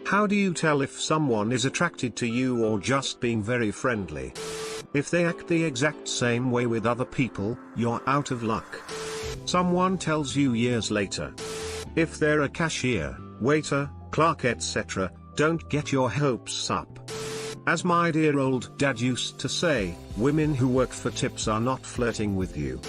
How do you tell if someone is attracted to you or just being very friendly? If they act the exact same way with other people, you're out of luck. Someone tells you years later. If they're a cashier, waiter, clerk etc., don't get your hopes up. As my dear old dad used to say, women who work for tips are not flirting with you.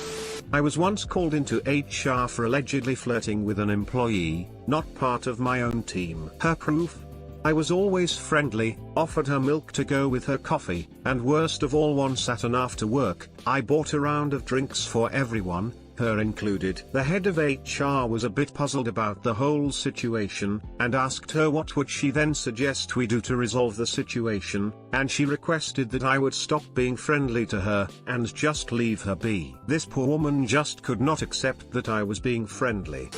I was once called into HR for allegedly flirting with an employee, not part of my own team. Her proof? I was always friendly, offered her milk to go with her coffee, and worst of all, one Saturday after work, I bought a round of drinks for everyone, her included. The head of HR was a bit puzzled about the whole situation, and asked her what would she then suggest we do to resolve the situation, and she requested that I would stop being friendly to her, and just leave her be. This poor woman just could not accept that I was being friendly.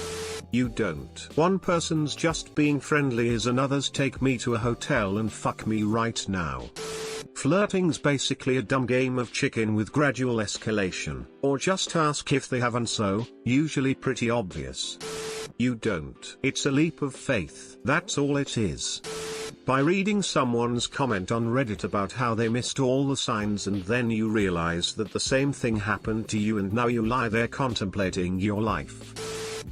You don't. One person's just being friendly is another's take me to a hotel and fuck me right now. Flirting's basically a dumb game of chicken with gradual escalation. Or just ask if they haven't, so, usually pretty obvious. You don't. It's a leap of faith. That's all it is. By reading someone's comment on Reddit about how they missed all the signs and then you realize that the same thing happened to you and now you lie there contemplating your life.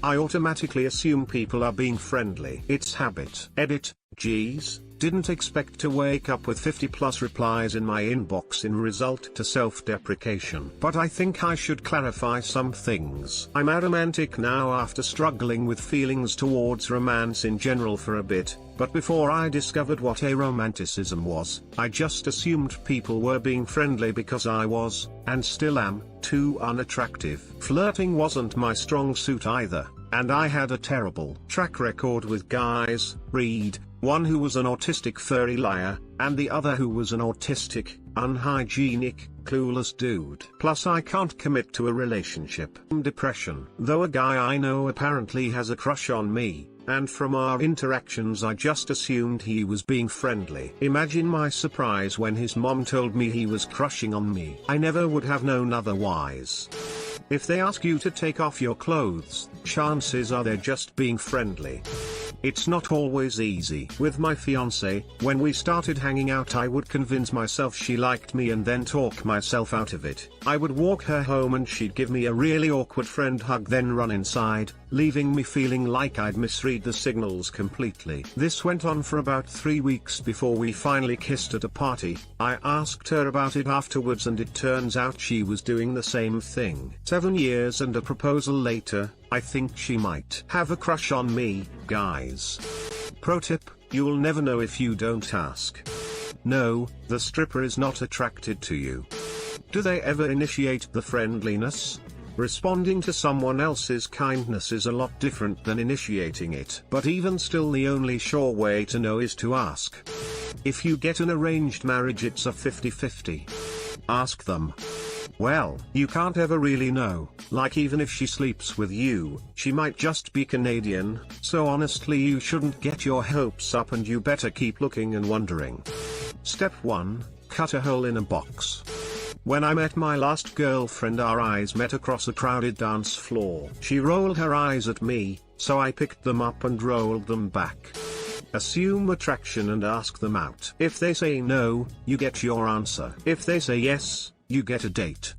I automatically assume people are being friendly. It's habit. Edit, geez, didn't expect to wake up with 50+ replies in my inbox in result to self-deprecation. But I think I should clarify some things. I'm aromantic now after struggling with feelings towards romance in general for a bit, but before I discovered what aromanticism was, I just assumed people were being friendly because I was, and still am, too unattractive. Flirting wasn't my strong suit either, and I had a terrible track record with guys. Read, one who was an autistic furry liar, and the other who was an autistic, unhygienic, clueless dude. Plus I can't commit to a relationship. Depression. Though a guy I know apparently has a crush on me, and from our interactions I just assumed he was being friendly. Imagine my surprise when his mom told me he was crushing on me. I never would have known otherwise. If they ask you to take off your clothes, chances are they're just being friendly. It's not always easy. With my fiancée, when we started hanging out I would convince myself she liked me and then talk myself out of it. I would walk her home and she'd give me a really awkward friend hug then run inside, leaving me feeling like I'd misread the signals completely. This went on for about 3 weeks before we finally kissed at a party. I asked her about it afterwards and it turns out she was doing the same thing. 7 years and a proposal later, I think she might have a crush on me, guys. Pro tip, you'll never know if you don't ask. No, the stripper is not attracted to you. Do they ever initiate the friendliness? Responding to someone else's kindness is a lot different than initiating it. But even still the only sure way to know is to ask. If you get an arranged marriage it's a 50-50. Ask them. Well, you can't ever really know, like even if she sleeps with you, she might just be Canadian, so honestly you shouldn't get your hopes up and you better keep looking and wondering. Step 1, cut a hole in a box. When I met my last girlfriend our eyes met across a crowded dance floor. She rolled her eyes at me, so I picked them up and rolled them back. Assume attraction and ask them out. If they say no, you get your answer. If they say yes, you get a date.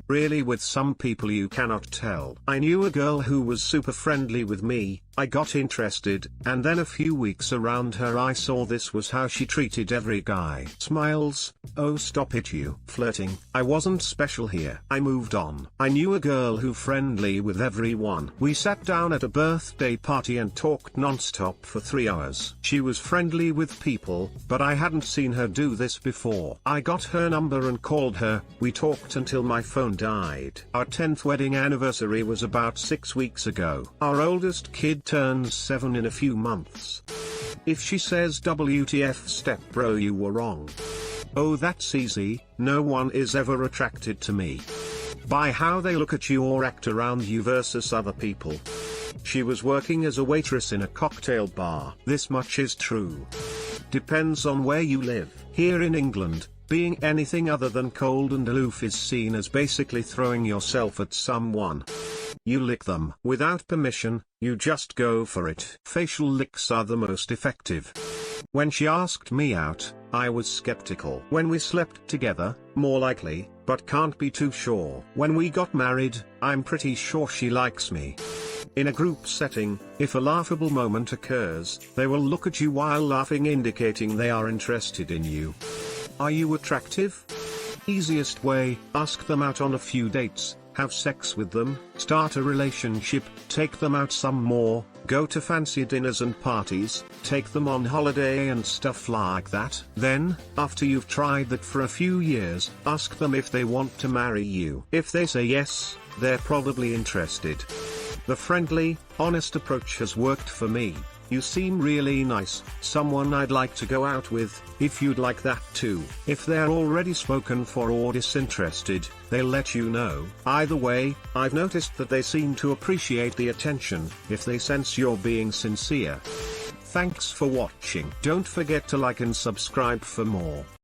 Really, with some people you cannot tell. I knew a girl who was super friendly with me, I got interested, and then a few weeks around her I saw this was how she treated every guy. Smiles, oh stop it you. Flirting, I wasn't special here. I moved on. I knew a girl who friendly with everyone. We sat down at a birthday party and talked non-stop for 3 hours. She was friendly with people, but I hadn't seen her do this before. I got her number and called her. We talked until my phone died. Our 10th wedding anniversary was about 6 weeks ago. Our oldest kid turns 7 in a few months. If she says WTF step bro, you were wrong. Oh, that's easy. No one is ever attracted to me by how they look at you or act around you versus other people. She was working as a waitress in a cocktail bar. This much is true. Depends on where you live. Here in England, being anything other than cold and aloof is seen as basically throwing yourself at someone. you lick them. Without permission, you just go for it. Facial licks are the most effective. When she asked me out, I was skeptical. When we slept together, more likely, but can't be too sure. When we got married, I'm pretty sure she likes me. In a group setting, if a laughable moment occurs, they will look at you while laughing, indicating they are interested in you. Are you attractive? Easiest way, ask them out on a few dates, have sex with them, start a relationship, take them out some more, go to fancy dinners and parties, take them on holiday and stuff like that. Then, after you've tried that for a few years, ask them if they want to marry you. If they say yes, they're probably interested. The friendly, honest approach has worked for me. You seem really nice, someone I'd like to go out with, if you'd like that too. If they're already spoken for or disinterested, they'll let you know. Either way, I've noticed that they seem to appreciate the attention, if they sense you're being sincere. Thanks for watching. Don't forget to like and subscribe for more.